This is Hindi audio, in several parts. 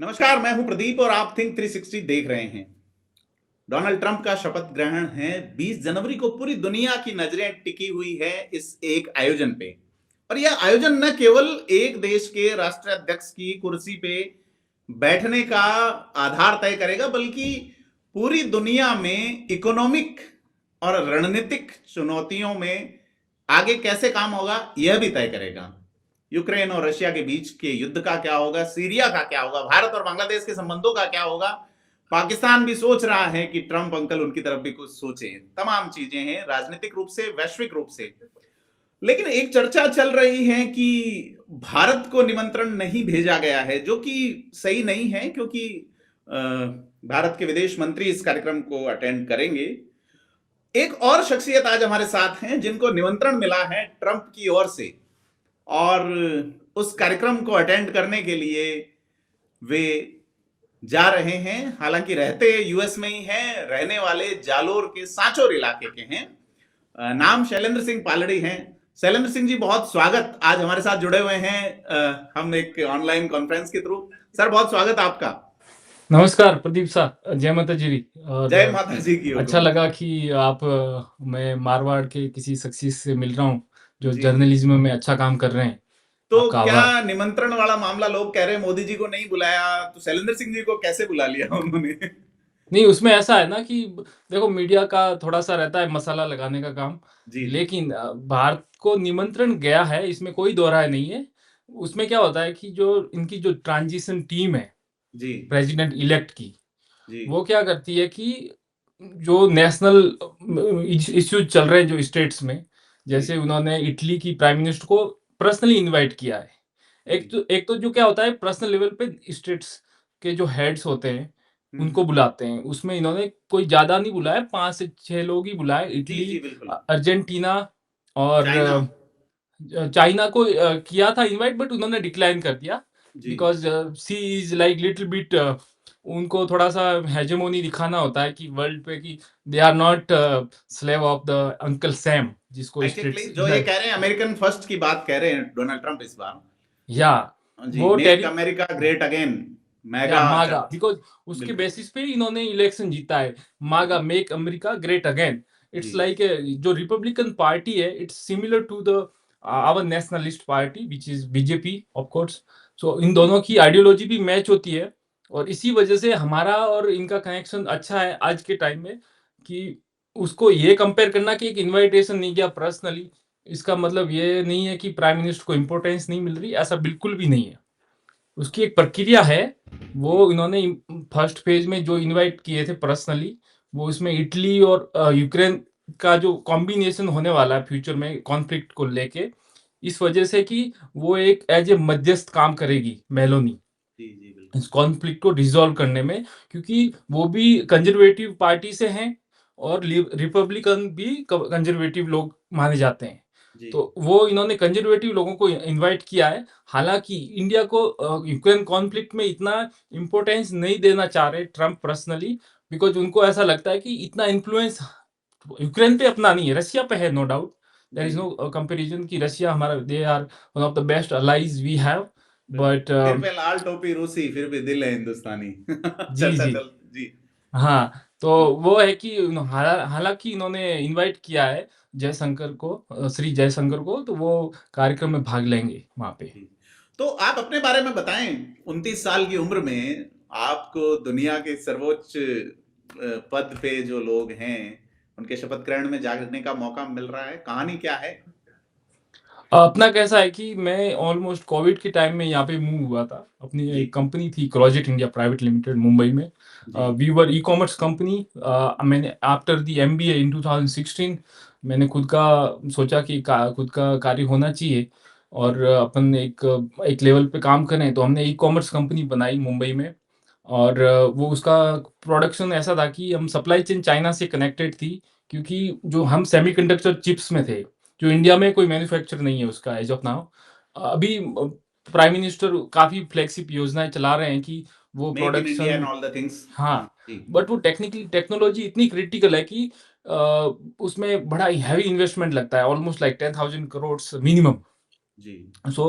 नमस्कार, मैं हूं प्रदीप और आप थिंक 360 देख रहे हैं। डोनाल्ड ट्रंप का शपथ ग्रहण है 20 जनवरी को। पूरी दुनिया की नजरें टिकी हुई है इस एक आयोजन पे। और यह आयोजन न केवल एक देश के राष्ट्राध्यक्ष की कुर्सी पे बैठने का आधार तय करेगा, बल्कि पूरी दुनिया में इकोनॉमिक और रणनीतिक चुनौतियों में आगे कैसे काम होगा यह भी तय करेगा। यूक्रेन और रशिया के बीच के युद्ध का क्या होगा, सीरिया का क्या होगा, भारत और बांग्लादेश के संबंधों का क्या होगा। पाकिस्तान भी सोच रहा है कि ट्रंप अंकल उनकी तरफ भी कुछ सोचे। तमाम चीजें हैं, राजनीतिक रूप से, वैश्विक रूप से। लेकिन एक चर्चा चल रही है कि भारत को निमंत्रण नहीं भेजा गया है, जो कि सही नहीं है, क्योंकि भारत के विदेश मंत्री इस कार्यक्रम को अटेंड करेंगे। एक और शख्सियत आज हमारे साथ हैं जिनको निमंत्रण मिला है ट्रंप की ओर से, और उस कार्यक्रम को अटेंड करने के लिए वे जा रहे हैं। हालांकि रहते यूएस में ही हैं, रहने वाले जालोर के सांचोर इलाके के हैं। नाम शैलेंद्र सिंह पालड़ी हैं। शैलेंद्र सिंह जी, बहुत स्वागत, आज हमारे साथ जुड़े हुए हैं हम एक ऑनलाइन कॉन्फ्रेंस के थ्रू। सर, बहुत स्वागत आपका। नमस्कार प्रदीप साहब, जय माता जी। और जय माता जी की। अच्छा लगा कि आप मैं मारवाड़ के किसी शख्सियत से मिल रहा हूँ जो जी। जर्नलिज्म में अच्छा काम कर रहे हैं। तो आपका क्या आभार। निमंत्रण वाला मामला, लोग कह रहे हैं मोदी जी को नहीं बुलाया, तो शैलेंद्र सिंह जी को कैसे बुला लिया उन्होंने? नहीं, उसमें ऐसा है ना कि देखो, मीडिया का थोड़ा सा रहता है मसाला लगाने का काम। जी जी लेकिन भारत को निमंत्रण गया है, इसमें कोई दो राय नहीं है। उसमें क्या होता है कि जो इनकी जो ट्रांजिशन टीम है जी प्रेसिडेंट इलेक्ट की, जी वो क्या करती है कि जो नेशनल इश्यूज चल रहे हैं जो स्टेट्स में, जी जैसे उन्होंने इटली की प्राइम मिनिस्टर को पर्सनली इनवाइट किया है। जी। एक तो जो क्या होता है, पर्सनल लेवल पे स्टेट्स के जो हेड्स होते हैं उनको हम्म। बुलाते हैं। उसमें इन्होंने कोई ज्यादा नहीं बुलाया, 5 से 6 लोग ही बुलाए। जी इटली, जी बिल्कुल। अर्जेंटीना और चाइना। चाइना को किया था इनवाइट, बट उन्होंने डिक्लाइन कर दिया जी because she is like little bit, उनको थोड़ा सा हेजेमोनी दिखाना होता है कि वर्ल्ड पे कि they are not slave of the uncle Sam, जिसको एग्जैक्टली, स्ट्रीट्स जो ये कह रहे हैं अमेरिकन फर्स्ट की बात कह रहे हैं डोनाल्ड ट्रंप इस बार। या जी, वो मेक टेरी America great again. Yeah MAGA MAGA, church. Because उसके बिल्कुल। बेसिस पे इन्होंने इलेक्शन जीता है। मागा, जी मेक अमेरिका ग्रेट अगेन। जी इट्स लाइक जो रिपब्लिकन पार्टी है, it's similar to the our nationalist party which is BJP of course. So इन दोनों की आइडियोलॉजी भी मैच होती है, और इसी वजह से हमारा और इनका कनेक्शन अच्छा है आज के टाइम में। कि उसको ये कंपेयर करना कि एक इनविटेशन नहीं गया पर्सनली, इसका मतलब ये नहीं है कि प्राइम मिनिस्टर को इम्पोर्टेंस नहीं मिल रही, ऐसा बिल्कुल भी नहीं है। उसकी एक प्रक्रिया है। जी वो इन्होंने फर्स्ट फेज में जो इनवाइट किए थे पर्सनली, वो इसमें इटली और यूक्रेन का जो कॉम्बिनेशन होने वाला है फ्यूचर में कॉन्फ्लिक्ट को लेके, इस वजह से कि वो एक एज ए मध्यस्थ काम करेगी मेलोनी जी जी इस बिल्कुल। कॉन्फ्लिक्ट को रिजॉल्व करने में, क्योंकि वो भी कंजर्वेटिव पार्टी से हैं और रिपब्लिकन भी कंजर्वेटिव लोग माने जाते हैं। जी तो वो इन्होंने कंजर्वेटिव लोगों को इनवाइट किया है। हालांकि इंडिया को यूक्रेन कॉन्फ्लिक्ट में इतना इम्पोर्टेंस नहीं देना चाह रहे ट्रम्प पर्सनली, बिकॉज उनको ऐसा लगता है कि इतना इन्फ्लुएंस यूक्रेन पे अपना नहीं है, रशिया पे है, नो डाउट। देयर जी इज नो कंपैरिजन कि रशिया हमारा, they are one of the best allies we have. बिल्कुल। बट सिर पे लाल टोपी रूसी, फिर भी दिल है हिंदुस्तानी। जी चर्चा जी चल। जी हाँ, तो वो है कि हालांकि इन्होंने इनवाइट किया है जयशंकर को, श्री जयशंकर को, तो वो कार्यक्रम में भाग लेंगे वहां पे। जी। तो आप अपने बारे में बताएं। 29 साल की उम्र में आपको दुनिया के सर्वोच्च पद पे जो लोग हैं उनके शपथ ग्रहण में जाने का मौका मिल रहा है, कहानी क्या है? अपना कैसा है कि मैं ऑलमोस्ट कोविड के टाइम में यहाँ पे मूव हुआ था। अपनी जी एक कंपनी थी क्रॉजेट इंडिया प्राइवेट लिमिटेड मुंबई में। जी we were e-commerce company. मैंने आफ्टर द एमबीए इन 2016 मैंने खुद का सोचा कि खुद का कार्य होना चाहिए, और अपन एक लेवल पे काम करें, तो हमने ई कॉमर्स कंपनी बनाई मुंबई में। और वो उसका प्रोडक्शन ऐसा था कि हम सप्लाई चेन चाइना से कनेक्टेड थी, क्योंकि जो हम सेमीकंडक्टर चिप्स में थे, जो इंडिया में कोई मैन्युफैक्चर नहीं है उसका एज ऑफ नाउ। अभी प्राइम मिनिस्टर काफ़ी फ्लैगशिप योजनाएं चला रहे हैं कि वो make in India and production, all the things. हाँ, जी बट वो टेक्निकली टेक्नोलॉजी इतनी क्रिटिकल है कि अ, उसमें बड़ा हैवी इन्वेस्टमेंट लगता है, ऑलमोस्ट लाइक 10,000 करोड़ मिनिमम। जी, सो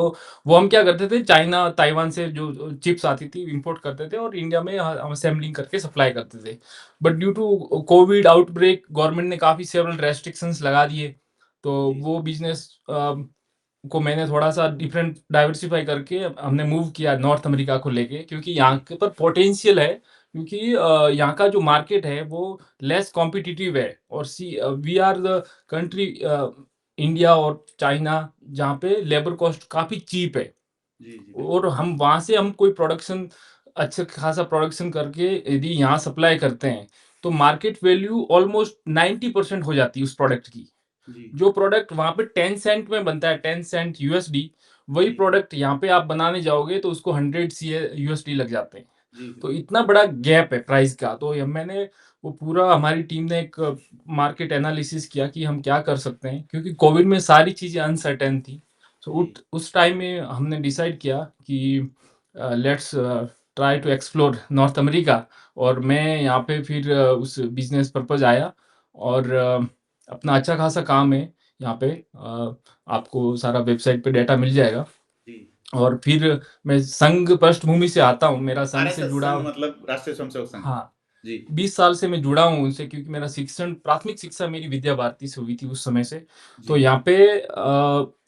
वो हम क्या करते थे, चाइना, ताइवान से जो चिप्स आती थी इंपोर्ट करते थे और इंडिया में हम असेंबलिंग करके सप्लाई करते थे। But due to COVID outbreak government ने काफ़ी सेवरल रेस्ट्रिक्शंस लगा दिए। तो जी, वो बिज़नेस को मैंने थोड़ा-सा डिफरेंट डाइवर्सिफ़ाई करके हमने मूव किया नॉर्थ अमेरिका को लेके, क्योंकि यहाँ के पर पोटेंशियल है, क्योंकि यहाँ का जो मार्केट है वो लेस कॉम्पिटिटिव है और we are the country, India और चाइना, जहाँ पे लेबर कॉस्ट काफ़ी चीप है। जी, जी, और बिल्कुल। हम वहाँ से हम कोई प्रोडक्शन, अच्छा खासा प्रोडक्शन करके यदि यहाँ सप्लाई करते हैं, तो मार्केट वैल्यू ऑलमोस्ट 90% हो जाती है उस प्रोडक्ट की। जी, जो प्रोडक्ट वहाँ पे 10 सेंट में बनता है, 10 सेंट यूएसडी, वही जी, प्रोडक्ट यहाँ पे आप बनाने जाओगे तो उसको 100 सीए यूएसडी लग जाते हैं। जी, तो बिल्कुल। इतना बड़ा गैप है प्राइस का। तो ये मैंने वो पूरा, हमारी टीम ने एक मार्केट एनालिसिस किया कि हम क्या कर सकते हैं, क्योंकि कोविड में सारी चीज़ें अनसर्टेन थी। सो जी, उस टाइम में हमने डिसाइड किया कि let's try to explore North America. और मैं यहाँ पे फिर उस बिज़नेस पर्पज़ आया। और अपना अच्छा खासा काम है यहाँ पे। आपको सारा वेबसाइट पे डेटा मिल जाएगा। जी। और फिर मैं संघ पृष्ठभूमि से आता हूँ, मेरा संघ से आरएसएस जुड़ा। संघ मतलब राष्ट्रीय स्वयंसेवक संघ। हाँ, जी, 20 साल से मैं जुड़ा हूँ उनसे, क्योंकि मेरा शिक्षण, प्राथमिक शिक्षा मेरी विद्या भारती से हुई थी उस समय से। तो जी, यहाँ पे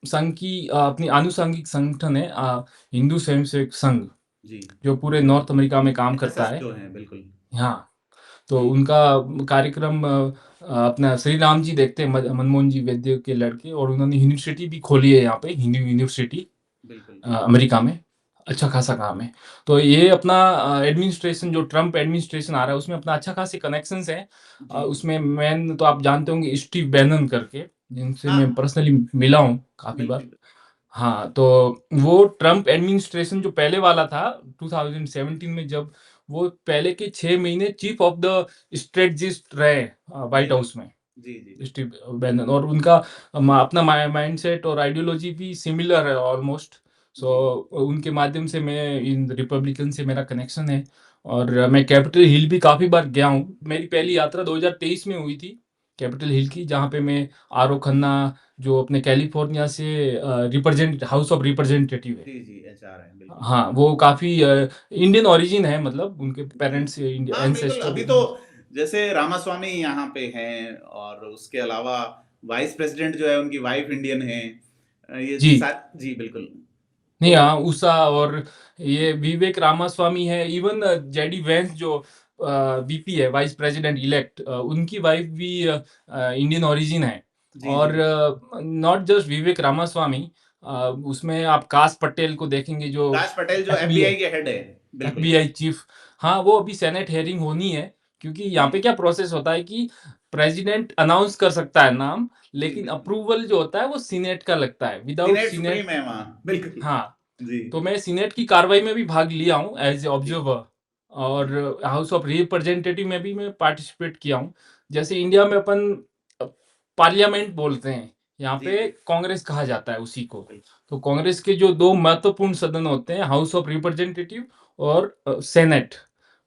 संघ की अपनी आनुषंगिक संगठन है, हिंदू स्वयंसेवक संघ, जी। जो पूरे नॉर्थ अमेरिका में काम करता एचएसएस है। जो हैं, बिल्कुल। हाँ, तो जी, उनका कार्यक्रम अपना श्री राम जी देखते हैं, मनमोहन जी वैद्य के लड़के, और उन्होंने यूनिवर्सिटी भी खोली है यहाँ पे, हिंदू यूनिवर्सिटी बिल्कुल। अमेरिका में। जी, अच्छा खासा काम है। तो ये अपना एडमिनिस्ट्रेशन, जो ट्रम्प एडमिनिस्ट्रेशन आ रहा है उसमें अपना अच्छा खासे कनेक्शंस हैं। जी। उसमें मेन तो आप जानते होंगे स्टीव बैनन करके, जिनसे हाँ, मैं पर्सनली मिला हूँ काफ़ी बार। बिल्कुल। हाँ, तो वो ट्रम्प एडमिनिस्ट्रेशन जो पहले वाला था 2017 में, जब वो पहले के 6 महीने चीफ ऑफ द स्ट्रेटजिस्ट रहे जी, व्हाइट हाउस बिल्कुल। में, जी, जी, जी। Steve Bannon. और उनका अपना माइंडसेट और आइडियोलॉजी भी सिमिलर है ऑलमोस्ट। सो जी, उनके माध्यम से मैं इन रिपब्लिकन से मेरा कनेक्शन है। और मैं कैपिटल हिल भी काफ़ी बार गया हूँ। मेरी पहली जी। यात्रा 2023 में हुई थी कैपिटल हिल की, जहाँ पे मैं आर ओ खन्ना, जो अपने कैलिफोर्निया से रिप्रेजेंट हाउस ऑफ रिप्रेजेंटेटिव है। जी, जी, एचआर हैं, बिल्कुल। हाँ, वो काफ़ी इंडियन ओरिजिन है, मतलब उनके जी। पेरेंट्स इंडिया हाँ, बिल्कुल, एंसेस्टर। अभी तो जैसे रामास्वामी यहाँ पे हैं और उसके अलावा वाइस प्रेसिडेंट जो है उनकी वाइफ इंडियन है। ये जी। जी, बिल्कुल। नहीं, तो हाँ, उषा और ये विवेक रामास्वामी है, इवन जेडी वेंस जो वीपी है, वाइस प्रेसिडेंट इलेक्ट, उनकी वाइफ भी इंडियन ओरिजिन है। जी, जी, और बिल्कुल। नॉट जस्ट विवेक रामास्वामी, उसमें आप काश पटेल को देखेंगे, जो काश पटेल जो एफबीआई एफबीआई के हेड है। बिल्कुल। FBI chief. हाँ, वो अभी सेनेट हेयरिंग होनी है, क्योंकि यहाँ पे जी, क्या प्रोसेस होता है कि प्रेसिडेंट अनाउंस कर सकता है नाम, जी, लेकिन बिल्कुल। अप्रूवल जो होता है वो सीनेट का लगता है, विदाउट सीनेट सीनेट। सुप्रीम है वहाँ, बिल्कुल। हाँ, जी, तो मैं सीनेट की कार्रवाई में भी भाग लिया हूँ एज़ ए जी, ऑब्जर्वर। जी, और हाउस ऑफ रिप्रेजेंटेटिव में भी मैं पार्टिसिपेट किया हूँ। जैसे इंडिया में अपन अ, पार्लियामेंट बोलते हैं, यहाँ जी, पे जी, कांग्रेस कहा जाता है उसी को। बिल्कुल। तो कांग्रेस के जो 2 महत्वपूर्ण सदन होते हैं, हाउस ऑफ रिप्रेजेंटेटिव और सेनेट।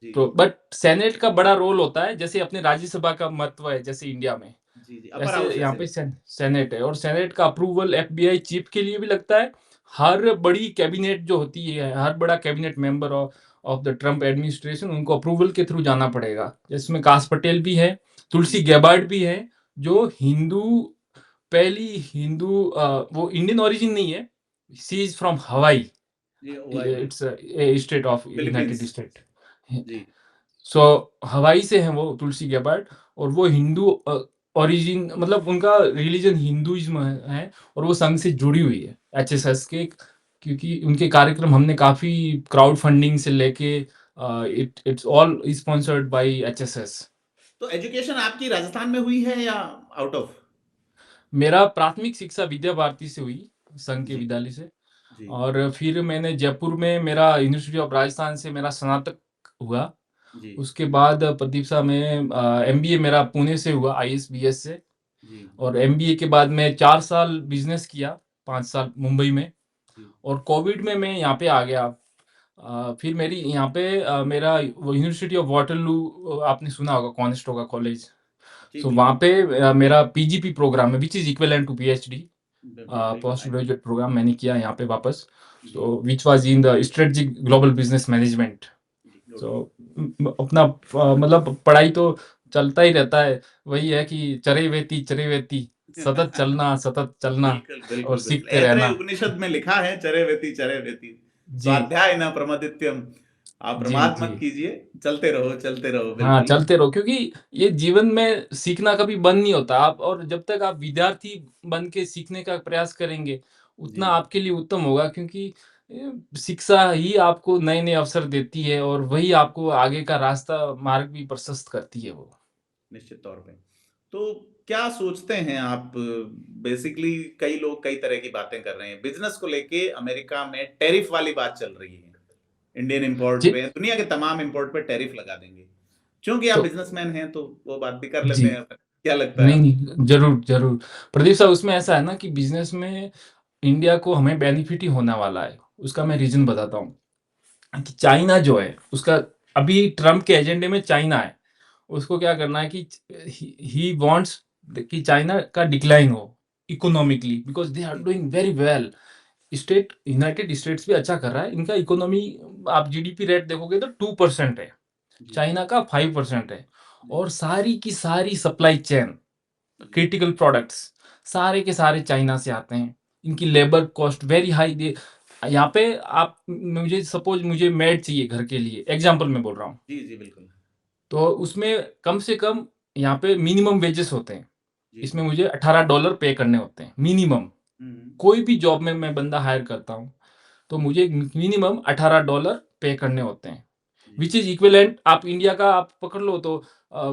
जी, तो बट सेनेट का बड़ा रोल होता है, जैसे अपने राज्यसभा का महत्व है जैसे इंडिया में, जी, जी, अपर वैसे हाउस यहाँ जैसे। पे सेनेट है। और सेनेट का अप्रूवल एफबीआई चीफ के लिए भी लगता है। हर बड़ी कैबिनेट जो होती है, हर बड़ा cabinet member of of the Trump administration, उनको अप्रूवल के थ्रू जाना पड़ेगा। जिसमें काश पटेल भी है, तुलसी जी, गैबार्ड भी है, जी, जो हिंदू, पहली हिंदू, वो इंडियन ओरिजिन नहीं है, शी इज फ्रॉम हवाई। जी, वही it's a state of United Philippines. State. जी, सो हवाई से हैं वो, तुलसी गैबार्ड। और वो हिंदू ओरिजिन, मतलब उनका रिलीजन हिंदुइज्म है। और वो संघ से जुड़ी हुई है, एचएसएस के, क्योंकि उनके कार्यक्रम हमने काफ़ी क्राउड फंडिंग से लेके, it's all sponsored by HSS. तो एजुकेशन आपकी राजस्थान में हुई है या आउट ऑफ? मेरा प्राथमिक शिक्षा विद्या भारती से हुई, संघ के जी, विद्यालय से। जी, और फिर मैंने जयपुर में, मेरा यूनिवर्सिटी ऑफ राजस्थान से मेरा स्नातक हुआ। जी, उसके बाद प्रदीप साहब में एमबीए मेरा पुणे से हुआ, आईएसबीएस से। जी, और एमबीए के बाद मैं 4 साल बिज़नेस किया, 5 साल मुंबई में। जी, और कोविड में मैं यहाँ पे आ गया। फिर मेरी यहाँ पे मेरा वो यूनिवर्सिटी ऑफ वाटरलू, आपने सुना होगा, कॉनेस्टोगा कॉलेज। जी, सो वहाँ बिल्कुल। पे मेरा पीजीपी प्रोग्राम है, which is equivalent to PhD. बिल्कुल, बिल्कुल पोस्ट आई ग्रेजुएट प्रोग्राम मैंने किया यहाँ पे वापस। जी, so which was in the strategic global business management. जी, गुड। सो अपना मतलब पढ़ाई तो चलता ही रहता है। वही है कि चरे वेती सतत चलना बिल्कुल, और बिल्कुल, बिल्कुल। सीखते ऐत्रेय रहना। उपनिषद में लिखा है चरे वेति जी, स्वाध्याय न प्रमदित्यम। आप जी, प्रमाद जी। मत कीजिए, चलते रहो, हाँ, बिल्कुल। चलते रहो क्योंकि ये जीवन में सीखना कभी बंद नहीं होता। आप और जब तक आप विद्यार्थी बन के सीखने का प्रयास करेंगे, जी, उतना आपके लिए उत्तम होगा क्योंकि शिक्षा ही आपको नए-नए अवसर देती है और वही आपको आगे का रास्ता मार्ग भी प्रशस्त करती है वो। निश्चित तौर पे। तो क्या सोचते हैं आप बेसिकली कई लोग कई तरह की बातें कर रहे हैं। बिज़नेस को लेके अमेरिका में टैरिफ वाली बात चल रही है। इंडियन इम्पोर्ट जी, पे, दुनिया के तमाम इम्पोर्ट पे टैरिफ लगा देंगे। चूँकि आप तो बिज़नेसमैन हैं तो वो बात भी कर जी। लेते हैं अपन। क्या लगता है नहीं, आपको? नहीं, ज़रूर, ज़रूर। प्रदीप साहब उसमें ऐसा है ना कि बिज़नेस में इंडिया को हमें बेनिफिट ही होने वाला है। उसका मैं रीज़न बताता हूँ कि चाइना जो है उसका अभी ट्रम्प के एजेंडे में चाइना है। उसको क्या करना है कि ही वांट्स कि चाइना का डिक्लाइन हो economically because they R G, doing very well. State United states भी अच्छा कर रहा है। इनका इकोनॉमी आप जीडीपी रेट देखोगे तो 2% है। जी, चाइना का 5% है जी, और सारी की सारी सप्लाई चेन जी, क्रिटिकल प्रोडक्ट्स सारे के सारे चाइना से आते हैं। इनकी लेबर कॉस्ट वेरी हाई दे यहाँ पे आप मुझे सपोज़ मुझे मेड चाहिए घर के लिए, एग्ज़ाम्पल मैं बोल रहा हूँ। जी, जी, बिल्कुल। तो उसमें कम से कम यहाँ पे मिनिमम वेजेस होते हैं। जी। इसमें मुझे $18 पे करने होते हैं, मिनिमम। हुँ, हुँ। कोई भी जॉब में मैं बंदा हायर करता हूँ, तो मुझे मिनिमम $18 पे करने होते हैं। जी, व्हिच इज़ इक्विवेलेंट आप इंडिया का आप पकड़ लो तो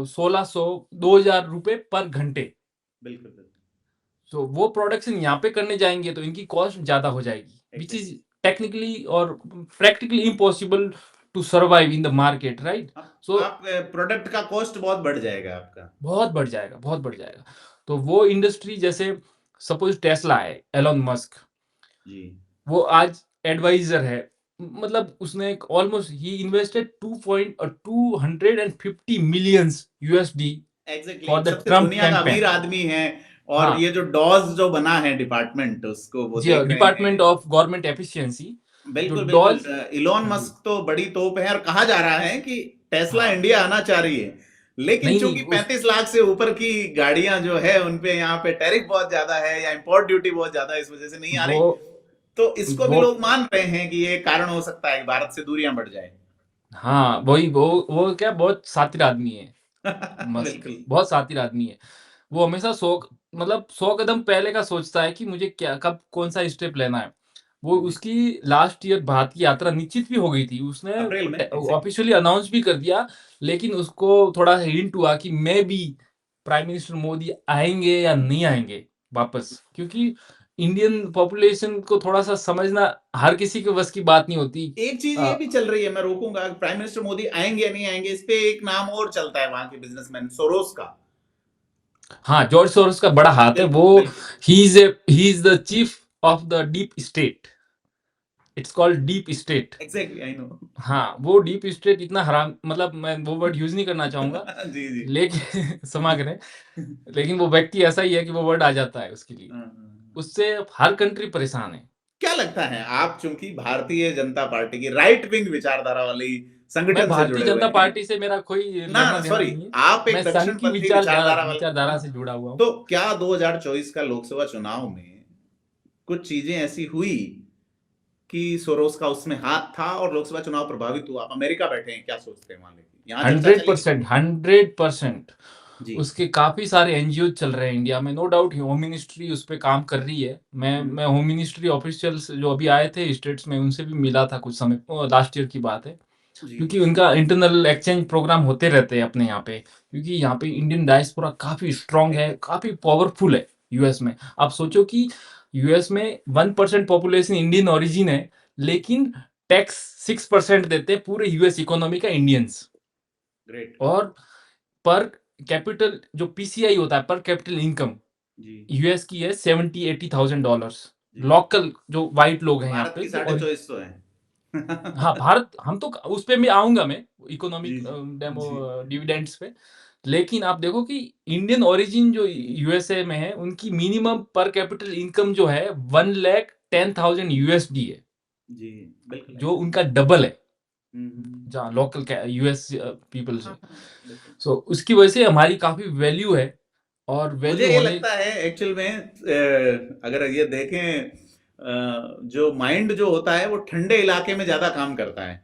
1600 $2000 पर घंटे। बिल्कुल, बिल्कुल। सो वो प्रोडक्शन यहाँ पे करने जाएँगे तो इनकी कॉस्ट ज़्यादा हो जाएगी, व्हिच इज़ एग्ज़ैक्टली। टेक्निकली और practically impossible to survive in the market right? So आप प्रोडक्ट का कॉस्ट बहुत बढ़ जाएगा आपका। बहुत बढ़ जाएगा, बहुत बढ़ जाएगा। तो वो इंडस्ट्री जैसे सपोज़ टेस्ला है, एलन मस्क, जी। वो आज एडवाइज़र है। मतलब उसने एक almost he invested 250 millions USD exactly for the सबसे ट्रम्प दुनिया का कैम्पेन। अमीर आदमी है और हाँ, ये जो डॉज़ जो बना है डिपार्टमेंट उसको वो जी देख रहे डिपार्टमेंट हैं। ऑफ गवर्नमेंट एफिशिएंसी जो बिल्कुल, बिल्कुल। डॉज़ इलॉन जी, मस्क तो बड़ी तोप है और कहा जा रहा है कि टेस्ला हाँ। इंडिया आना चाह रही है। लेकिन नहीं, नहीं चूँकि उस 35 लाख से ऊपर की गाड़ियाँ जो है उन पे यहाँ पे टैरिफ बहुत ज़्यादा है या इम्पोर्ट ड्यूटी बहुत ज़्यादा है इस वज़ह से नहीं आ वो रही। तो इसको भी वो लोग मान रहे हैं कि ये कारण हो सकता है कि भारत से दूरियां बढ़ जाए। हाँ, वही वो क्या बहुत शातिर आदमी है, मस्क, बिल्कुल। बहुत शातिर आदमी है। वो हमेशा 100 मतलब 100 कदम पहले का सोचता है कि मुझे क्या कब कौन-सा स्टेप लेना है। वो जी, उसकी लास्ट ईयर भारत की यात्रा निश्चित भी हो गई थी। उसने अप्रैल में एग्जैक्टली। ऑफ़िशियली अनाउंस भी कर दिया, लेकिन उसको थोड़ा हिंट हुआ कि मेबी प्राइम मिनिस्टर मोदी आएँगे या नहीं आएँगे वापस। क्योंकि इंडियन पॉपुलेशन को थोड़ा-सा समझना हर किसी के बस की बात नहीं होती। एक चीज ये अ, भी चल रही है, मैं रोकूंगा, प्राइम मिनिस्टर मोदी आएंगे या नहीं आएंगे, इस पे एक नाम और चलता है वहां के बिजनेसमैन सोरोस का। हाँ, जॉर्ज सोरोस का बड़ा हाथ है। बिल्कुल, वो बिल्कुल। He is the chief of the deep state. It's called deep state. Exactly I know. हाँ, वो डीप स्टेट इतना हराम मतलब मैं वो वर्ड यूज़ नहीं करना चाहूँगा, जी, जी। लेकिन क्षमा करें, लेकिन वो व्यक्ति ऐसा ही है कि वो वर्ड आ जाता है उसके लिए। हाँ, हाँ, हाँ। उससे हर कंट्री परेशान है। क्या लगता है, आप चूंकि भारतीय जनता पार्टी की राइट विंग विचारधारा वाली मैं संगठन से भारतीय जुड़े हुए जनता हैं, पार्टी से मेरा कोई ना लेना ना देना सॉरी, नहीं है। आप एक मैं संघ की दक्षिणपंथी विचारधारा वाले, विचारधारा हाँ, से जुड़ा हुआ हूँ। तो क्या 2024 का लोकसभा चुनाव में कुछ चीजें ऐसी हुई कि सोरोस का उसमें हाथ था और लोकसभा चुनाव प्रभावित हुआ? आप अमेरिका बैठे हैं, क्या सोचते हैं वहां लेके, यहाँ चर्चा चलेगी? 100% 100% जी। उसके काफ़ी सारे एनजीओ चल रहे हैं इंडिया में, नो डाउट होम मिनिस्ट्री उस पे काम कर रही है। हम्म, मैं होम मिनिस्ट्री ऑफिशियल्स जो अभी आए थे स्टेट्स में उनसे भी मिला था कुछ समय लास्ट ईयर की बात है। जी, क्योंकि उनका इंटरनल एक्सचेंज प्रोग्राम होते रहते हैं अपने यहाँ पे। क्योंकि यहाँ पे इंडियन डायस्पोरा काफ़ी स्ट्रॉन्ग है, काफ़ी पावरफुल है यूएस में। आप सोचो कि यूएस में 1% पॉपुलेशन इंडियन ओरिजिन है, लेकिन टैक्स 6% देते हैं पूरे यूएस इकोनॉमी का इंडियंस। ग्रेट। और पर कैपिटल जो पीसीआई होता है पर कैपिटल इनकम जी, यूएस की है 70-80,000 डॉलर्स। जी। लोकल जो व्हाइट लोग हैं यहाँ भारत पे की जो साढ़े और चौबीस सौ है। हाँ, भारत हम तो उस पे भी आऊँगा मैं इकोनॉमिक जी, जी, डेमो जी, डिविडेंड्स पे। लेकिन आप देखो कि इंडियन ओरिजिन जो यूएसए में है, उनकी मिनिमम पर कैपिटल इनकम जो है 1,10,000 यूएसडी है, जी, बिल्कुल जो ऐसा ही। उनका डबल है, हम्म। जहाँ लोकल यूएस पीपल से। हाँ हाँ, बिल्कुल। सो उसकी वजह से हमारी काफ़ी वैल्यू है, और मुझे वैल्यू ये होने। लगता है एक्चुअल में अगर ये देखें, जो माइंड जो होता है वो ठंडे इलाके में ज्यादा काम करता है,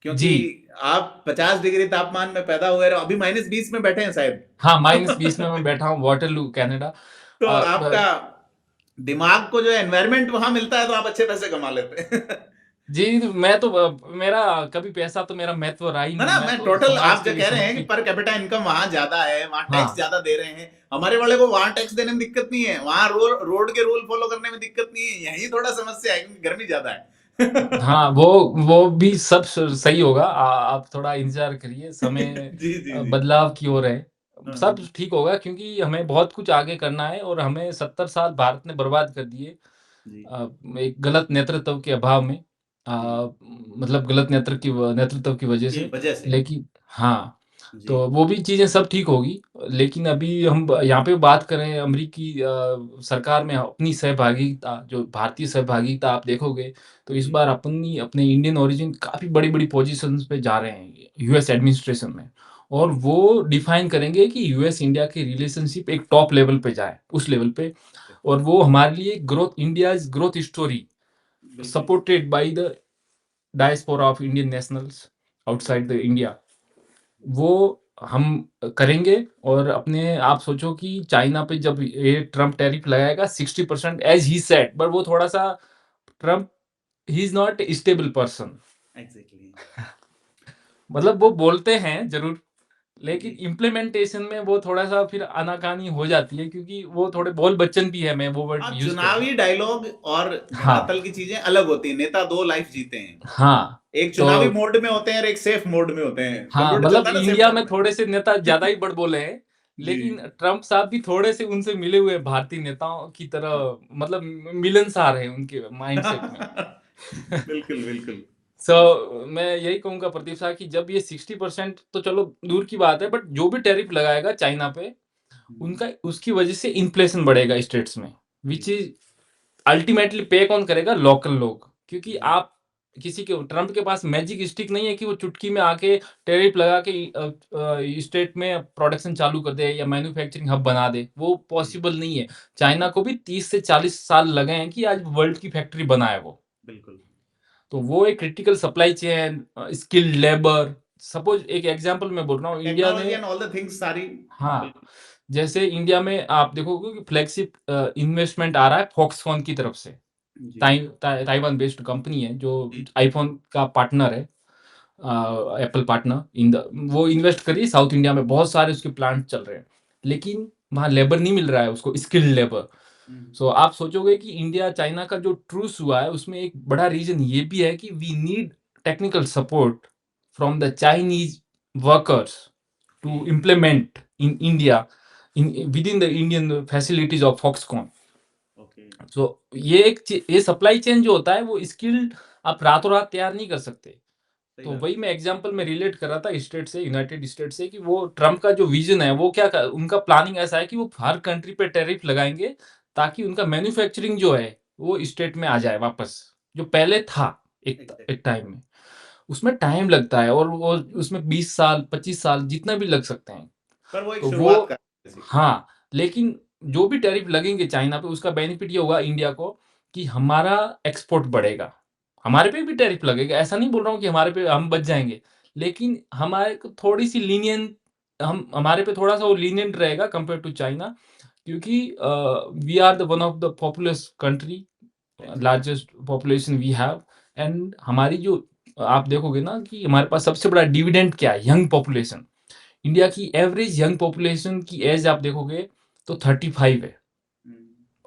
क्योंकि जी, आप 50 डिग्री तापमान में पैदा हुए रहो, अभी -20 में बैठे हैं शायद। हाँ, -20 में मैं बैठा हूँ वाटरलू, कनाडा। तो अ, आपका ब दिमाग को जो एनवायरनमेंट वहां मिलता है तो आप अच्छे पैसे कमा लेते हैं। जी, मैं तो मेरा कभी पैसा तो मेरा महत्व रहा ही ना नहीं, ना, मैं मैं तो टोटल समाज आप के जो लिए कह रहे हैं कि समर्पित। पर कैपिटा इनकम वहां ज्यादा है, वहां टैक्स हाँ, ज्यादा दे रहे हैं, हमारे वाले को वहां टैक्स देने में दिक्कत नहीं है, वहां रोड के रूल फॉलो करने में दिक्कत नहीं है, यही थोड़ा समस्या है क्योंकि गर्मी ज्यादा है। हाँ, वो भी सब सही होगा। आप थोड़ा इंतज़ार करिए, समय जी जी जी। बदलाव की ओर है। हाँ सब हाँ। ठीक होगा, क्योंकि हमें बहुत कुछ आगे करना है, और हमें 70 साल भारत ने बर्बाद कर दिए जी एक गलत नेतृत्व के अभाव में। जी। मतलब गलत नेतृत्व की वजह की से। वजह से। लेकिन हाँ, जी तो वो भी चीज़ें सब ठीक होगी। लेकिन अभी हम यहाँ पे बात करें अमेरिकी सरकार में अपनी सहभागिता, जो भारतीय सहभागिता आप देखोगे, तो इस जी बार अपनी अपने इंडियन ओरिजिन काफ़ी बड़ी-बड़ी पोज़ीशंस पे जा रहे हैं यूएस एडमिनिस्ट्रेशन में। और जी। वो डिफ़ाइन करेंगे कि यूएस इंडिया की रिलेशनशिप एक टॉप लेवल पे जाए, उस लेवल पे। और वो हमारे लिए ग्रोथ, इंडियाज़ ग्रोथ स्टोरी बिल्कुल supported by the diaspora of Indian nationals outside the बिल्कुल। इंडिया, वो हम करेंगे। और अपने आप सोचो कि चाइना पे जब ये ट्रम्प टैरिफ लगाएगा 60%, एज़ ही सेड, बट वो थोड़ा-सा Trump, he is not a stable person. Exactly. मतलब वो बोलते हैं ज़रूर, लेकिन जी। इम्प्लीमेंटेशन में वो थोड़ा-सा फिर आनाकानी हो जाती है, क्योंकि वो थोड़े बोल बच्चन भी है, मैं वो वर्ड हाँ, यूज़ करूँगा। चुनावी डायलॉग और हाँ, धरातल की चीजें अलग होती हैं, नेता दो लाइफ जीते हैं, हाँ, एक चुनावी तो मोड में होते हैं और एक सेफ मोड में होते हैं, हाँ, कंप्यूटर मतलब चलता है ना सेफ इंडिया मोड में में। थोड़े से नेता ज़्यादा ही बड़बोले हैं, जी। लेकिन ट्रम्प साहब भी थोड़े से उनसे मिले हुए भारतीय नेताओं की तरह, मतलब मिलनसार हैं उनके माइंडसेट में। बिल्कुल बिल्कुल। मैं यही कहूँगा प्रदीप साहब कि जब ये 60% तो चलो दूर की बात है, बट जो भी टैरिफ लगाएगा चाइना पे, हम्म। उनका उसकी वजह से इन्फ्लेशन बढ़ेगा स्टेट्स में, जी व्हिच इज़ अल्टीमेटली पे कौन करेगा? लोकल लोग। क्योंकि जी आप किसी के ट्रम्प के पास मैजिक स्टिक नहीं है कि वो चुटकी में आके टैरिफ लगा के स्टेट में प्रोडक्शन चालू कर दे या मैन्युफैक्चरिंग हब बना दे, वो जी। पॉसिबल नहीं है। चाइना को भी 30 से 40 साल लगे हैं कि आज वर्ल्ड की फैक्ट्री बनाए वो। बिल्कुल। तो वो एक critical supply chain, skilled labour, suppose एक एग्ज़ाम्पल मैं बोल रहा हूँ, इंडिया ने। Technology and all the things सारी। हाँ, बिल्कुल। जैसे इंडिया में आप देखोगे कि फ्लैगशिप इन्वेस्टमेंट आ रहा है फॉक्सकॉन की तरफ से। जी ताइवान बेस्ड कंपनी है, जो जी। आईफ़ोन का पार्टनर है, एप्पल पार्टनर इन द, वो इन्वेस्ट करी साउथ इंडिया में, बहुत सारे उसके प्लांट चल रहे हैं। लेकिन वहाँ लेबर नहीं मिल रहा है उसको, स्किल्ड लेबर। हम्म। सो आप सोचोगे कि इंडिया चाइना का जो ट्रूस हुआ है, उसमें एक बड़ा रीज़न ये भी है कि we need technical support from the Chinese workers okay to implement in India, in within the Indian facilities of Foxconn. Okay. So ये सप्लाई चेन जो होता है, वो स्किल्ड आप रातों-रात तैयार नहीं कर सकते। सही तो बात वही है। मैं एग्ज़ाम्पल में रिलेट कर रहा था स्टेट से, यूनाइटेड स्टेट से, कि वो ट्रम्प का जो विज़न है, वो क्या उनका प्लानिंग ऐसा है कि वो हर कंट्री पे टैरिफ लगाएँगे, ताकि उनका मैन्युफैक्चरिंग जो है, वो स्टेट में आ जाए वापस, जो पहले था एक एग्जैक्टली। टाइम में। उसमें टाइम लगता है, और वो उसमें 20 साल, 25 साल जितना भी लग सकते हैं। पर वो एक तो वो, शुरुआत कर बेसिकली। हाँ, लेकिन जो भी टैरिफ लगेंगे चाइना पे, उसका बेनिफिट ये होगा इंडिया को कि हमारा एक्सपोर्ट बढ़ेगा। हमारे पे भी टैरिफ लगेगा, ऐसा नहीं बोल रहा हूँ कि हमारे पे हम बच जाएँगे, लेकिन हमारे को थोड़ी-सी लीनिएंट, हम हमारे पे थोड़ा-सा वो लीनिएंट रहेगा कंपेयर टू चाइना, क्योंकि we are the one of the populous country, exactly. Largest population we have, and हमारी जो, आप देखोगे ना कि हमारे पास सबसे बड़ा डिविडेंड क्या है? Young population. इंडिया की एवरेज यंग पॉपुलेशन की एज आप देखोगे तो 35 है।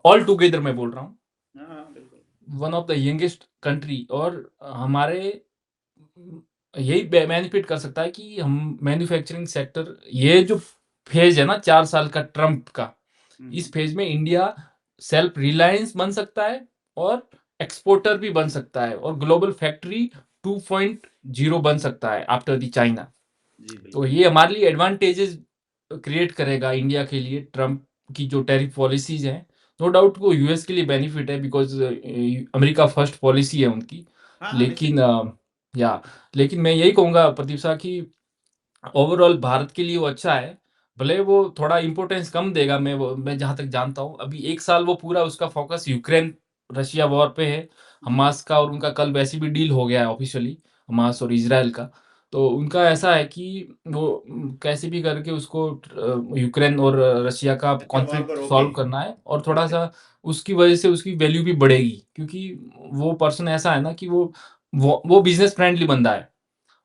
ऑल टुगेदर मैं बोल रहा हूँ। हाँ हाँ, बिल्कुल। One of the youngest country, और हमारे यही बेनिफिट कर सकता है कि हम मैन्युफैक्चरिंग सेक्टर, ये जो फेज है ना 4 साल का ट्रम्प का, हम्म। इस फेज में इंडिया सेल्फ रिलायंस बन सकता है, और एक्सपोर्टर भी बन सकता है, और ग्लोबल फैक्ट्री 2.0 बन सकता है आफ्टर द चाइना। जी तो बिल्कुल। ये हमारे लिए एडवांटेजेस क्रिएट करेगा इंडिया के लिए ट्रम्प की जो टैरिफ पॉलिसीज़ हैं, नो डाउट वो यूएस के लिए बेनिफिट है बिकॉज़ अमेरिका फर्स्ट पॉलिसी है उनकी। हाँ, हाँ, निश्चित। लेकिन या लेकिन मैं यही कहूँगा प्रदीप साहब कि ओवरऑल भारत के लिए वो अच्छा है। भले वो थोड़ा इम्पोर्टेंस कम देगा मैं जहाँ तक जानता हूँ। अभी 1 साल वो पूरा उसका फ़ोकस यूक्रेन रशिया वॉर पे है। जी, हमास का और उनका कल वैसे भी डील हो गया है ऑफ़िशियली, हमास और इज़राइल का। तो उनका ऐसा है कि वो कैसे भी करके उसको यूक्रेन और रशिया का रशिया वॉर को कॉन्फ्लिक्ट रोके। सॉल्व करना है और निश्चित। थोड़ा-सा उसकी वजह से उसकी वैल्यू भी बढ़ेगी। क्योंकि वो पर्सन ऐसा है ना कि वो बिज़नेस फ्रेंडली बंदा है।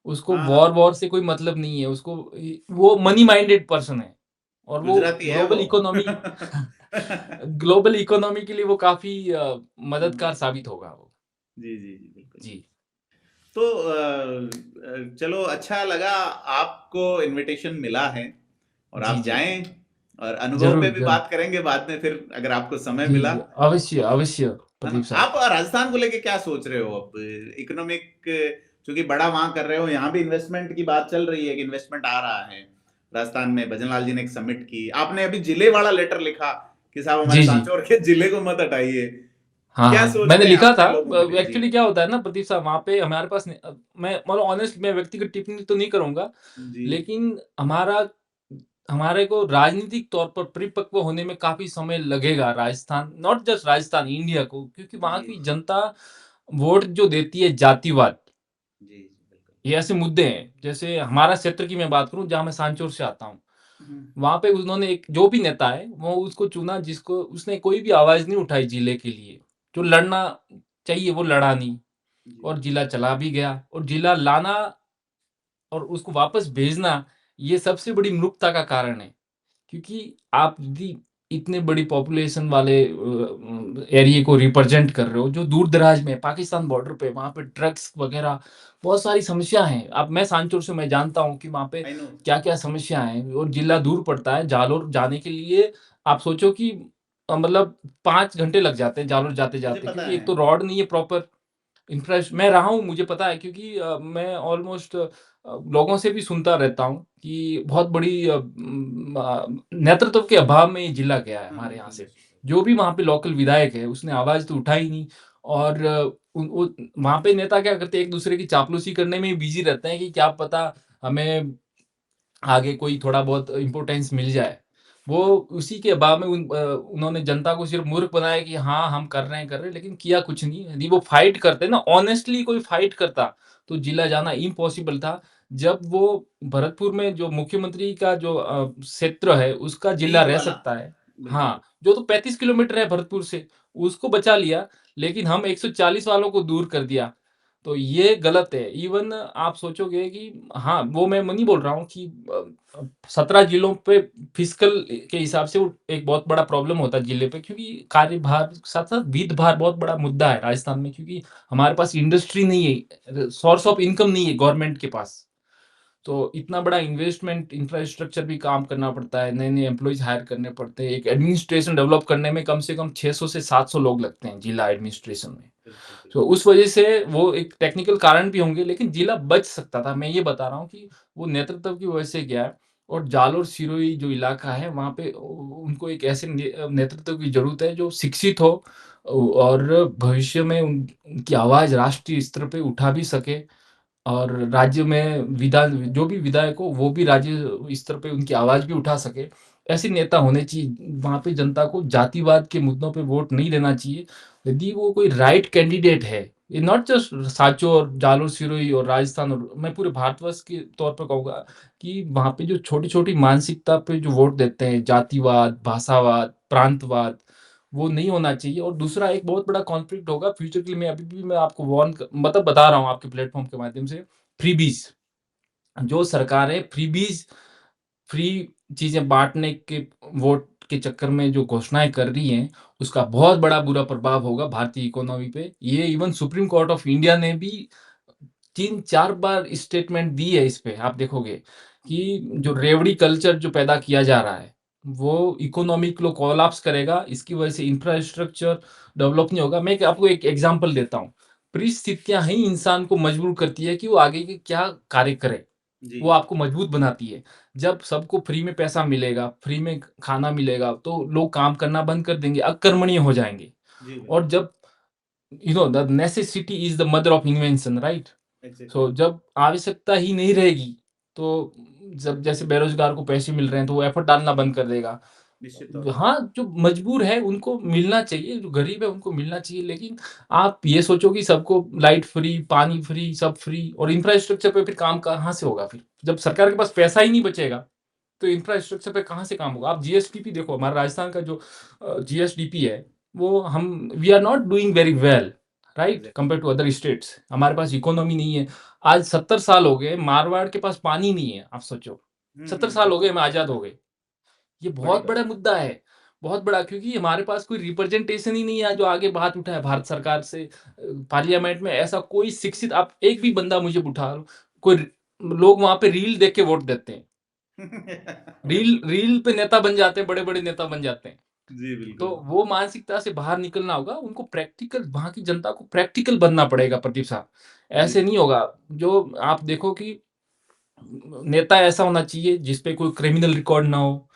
उसको हाँ, हाँ, वॉर-वॉर से कोई मतलब नहीं है, उसको वो मनी माइंडेड पर्सन है और वो गुजराती है ग्लोबल वो। इकोनॉमी ग्लोबल इकोनॉमी के लिए वो काफ़ी हुँ। मददगार साबित होगा वो। जी, जी, जी, बिल्कुल। जी। तो चलो अच्छा लगा आपको इनविटेशन मिला है और जी, आप जी, जी। जाएँ और अनुभव पे ज़रूर, भी ज़रूर। बात करेंगे बाद में फिर अगर आपको समय जी, मिला। जी। अवश्य, अवश्य है प्रदीप ना? साहब। आप राजस्थान को लेके क्या सोच रहे हो अब? इकोनॉमिक चूँकि बड़ा वहाँ कर रहे हो, यहाँ भी इन्वेस्टमेंट की बात चल रही है कि इन्वेस्टमेंट आ रहा है। राजस्थान में भजनलाल जी ने एक समिट की। आपने अभी जिले वाला लेटर लिखा कि साहब हमारे जी, जी। सांचौर के जिले को मत हटाइए। हाँ, क्या हाँ। मैंने सोचते हैं लिखा था अपने लोगों के लिए? जी, एक्चुअली क्या होता है ना प्रदीप साहब वहाँ पे हमारे पास मैं मतलब ऑनेस्ट मैं व्यक्तिगत टिप्पणी तो नहीं करूँगा, जी, लेकिन हमारे को राजनीतिक तौर पर परिपक्व होने में काफ़ी समय लगेगा Rajasthan not just Rajasthan, India को क्योंकि वहाँ जी, की जनता वोट जो देती है जातिवाद, जी, बिल्कुल। ये ऐसे मुद्दे हैं। जैसे हमारा क्षेत्र की मैं बात करूँ जहाँ मैं सांचौर से आता हूँ। हुँ, वहाँ पे उन्होंने एक जो भी नेता है, वो उसको चुना जिसको उसने कोई भी आवाज़ नहीं उठाई जिले के लिए। जो लड़ना चाहिए वो लड़ा नहीं जी, और जिला चला भी गया और जिला लाना और उसको वापस भेजना, ये सबसे बड़ी मूर्खता का कारण है। क्योंकि आप यदि इतने बड़ी पॉपुलेशन वाले एरिया को रिप्रेजेंट कर रहे हो, जो दूर-दराज में है, पाकिस्तान बॉर्डर पे, वहाँ पे ड्रग्स वगैरह बहुत सारी समस्या हैं। अब मैं सांचौर से मैं जानता हूँ कि वहाँ पे आई नो। क्या-क्या समस्या हैं और जिला दूर पड़ता है। जालोर जाने के लिए आप सोचो कि मतलब 5 घंटे लग जाते हैं जालोर मुझे जाते-जाते पता क्योंकि है। एक तो रोड नहीं है प्रॉपर मैं रहा हूँ, मुझे पता है क्योंकि मैं ऑलमोस्ट लोगों से भी सुनता रहता हूँ कि बहुत बड़ी नेतृत्व के अभाव में ये जिला गया है हाँ, हमारे यहाँ बिल्कुल से। निश्चित। जो भी वहाँ पे लोकल विधायक है, उसने आवाज़ तो उठाई नहीं और वहाँ पे नेता क्या करते हैं, एक-दूसरे की चापलूसी करने में ही बिज़ी रहते हैं कि क्या पता हमें आगे कोई थोड़ा बहुत इम्पोर्टेंस मिल जाए। वो उसी के अभाव में उन्होंने जनता को सिर्फ़ मूर्ख बनाया कि हाँ, हम कर रहे हैं, लेकिन किया कुछ नहीं। यदि वो फाइट करते ना ऑनेस्टली कोई फाइट करता, तो जिला जाना इम्पॉसिबल था। जब वो भरतपुर में जो मुख्यमंत्री का जो क्षेत्र है, उसका जिला ईंट रह वाला, सकता है। बिल्कुल। हाँ, जो तो 35 किलोमीटर है भरतपुर से, उसको बचा लिया, लेकिन हम 140 वालों को दूर कर दिया। तो ये गलत है। इवन आप सोचोगे कि हाँ, वो मैं नहीं बोल रहा हूँ कि 17 जिलों पे फिस्कल के हिसाब से वो एक बहुत बड़ा प्रॉब्लम होता है जिले पे क्योंकि कार्यभार साथ-साथ वित्त भार बहुत बड़ा मुद्दा है राजस्थान में क्योंकि हमारे पास इंडस्ट्री नहीं है, सोर्स ऑफ इनकम नहीं है गवर्नमेंट के पास। तो इतना बड़ा इन्वेस्टमेंट इंफ्रास्ट्रक्चर भी काम करना पड़ता है, नए-नए एम्प्लॉइज़ हायर करने पड़ते हैं। एक एडमिनिस्ट्रेशन डेवलप करने में कम से कम 600 से 700 लोग लगते हैं जिला एडमिनिस्ट्रेशन में। बिल्कुल, तो बिल्कुल। उस वजह से वो एक टेक्निकल कारण भी होंगे, लेकिन जिला बच सकता था। मैं ये बता रहा हूँ कि वो नेतृत्व की वजह से गया है और जालोर सिरोही जो इलाका है, वहाँ पे उनको एक ऐसे नेतृत्व की ज़रूरत है जो शिक्षित हो और भविष्य में उनकी आवाज़ राष्ट्रीय स्तर पे उठा भी सके और राज्य में जो भी विधायक हो, वो भी राज्य स्तर पे उनकी आवाज़ भी उठा सके। ऐसे नेता होने चाहिए। वहाँ पे जनता को जातिवाद के मुद्दों पे वोट नहीं देना चाहिए। यदि वो कोई राइट कैंडिडेट है, ये नॉट जस्ट सांचौर, जालोर, सिरोही और राजस्थान और मैं पूरे भारतवर्ष के तौर पे कहूँगा कि वहाँ पे जो छोटी-छोटी मानसिकता पे जो वोट देते हैं, जातिवाद, भाषावाद, प्रांतवाद, वो नहीं होना चाहिए और दूसरा एक बहुत बड़ा कॉन्फ्लिक्ट होगा फ्यूचर के लिए मैं अभी भी मैं आपको मतलब बता रहा हूँ आपके प्लेटफ़ॉर्म के माध्यम से, फ्रीबीज़ जो सरकारें फ्रीबीज़ फ्री चीज़ें बाँटने के वोट के चक्कर में जो घोषणाएँ कर रही हैं, उसका बहुत बड़ा बुरा प्रभाव होगा भारतीय इकोनॉमी पे। ये even supreme court of India ने भी 3-4 बार स्टेटमेंट दी है इस पे, आप देखोगे कि जो रेवड़ी कल्चर जो पैदा किया जा रहा है, वो इकोनॉमी को कोलैप्स करेगा। इसकी वजह से इंफ्रास्ट्रक्चर डेवलप नहीं होगा। मैं एक आपको एक एग्ज़ाम्पल देता हूँ। परिस्थितियाँ ही इंसान को मजबूर करती है कि वो आगे के क्या कार्य करे। जी। वो आपको मजबूत बनाती है। जब सबको फ्री में पैसा मिलेगा, फ्री में खाना मिलेगा, तो लोग काम करना बंद कर देंगे, अकर्मण्य हो जाएँगे। जी, और बिल्कुल। जब the necessity is the mother of invention, right? Exactly. So जब आवश्यकता ही नहीं रहेगी, तो जब जैसे बेरोज़गार को पैसे मिल रहे हैं, तो वो एफर्ट डालना बंद कर देगा। निश्चित तौर पे। हाँ, जो मजबूर है उनको मिलना चाहिए, जो गरीब है उनको मिलना चाहिए, लेकिन आप ये सोचो कि सबको लाइट फ्री, पानी फ्री, सब फ्री और इंफ्रास्ट्रक्चर पे फिर काम कहाँ से होगा फिर? जब सरकार के पास पैसा ही नहीं बचेगा, तो इंफ्रास्ट्रक्चर पे कहाँ से काम होगा? आप जीएसडीपी देखो, हमारा राजस्थान का जो जीएसडीपी है, वो हम we are not doing very well, right? Exactly. Compared to other states. हमारे पास इकोनॉमी नहीं है। आज 70 साल हो गए, मारवाड़ के पास पानी नहीं है, आप सोचो। 70 साल हो गए, हम आज़ाद हो गए। ये बड़ी बहुत बात। बड़ा मुद्दा है, बहुत बड़ा, क्योंकि हमारे पास कोई रिप्रेजेंटेशन ही नहीं है जो आगे बात उठाए भारत सरकार से। पार्लियामेंट में ऐसा कोई शिक्षित, आप एक भी बंदा मुझे उठा लो, कोई लोग वहाँ पे रील देख के वोट देते हैं। रील बिल्कुल। रील पे नेता बन जाते हैं, बड़े-बड़े नेता बन जाते हैं। जी, तो बिल्कुल। वो मानसिकता से बाहर निकलना होगा, उनको प्रैक्टिकल, वहाँ की जनता को प्रैक्टिकल बनना पड़ेगा प्रदीप साहब। जी, ऐसे नहीं होगा। जो आप देखो कि नेता ऐसा होना चाहिए जिस पे कोई क्रिमिनल रिकॉर्ड ना हो,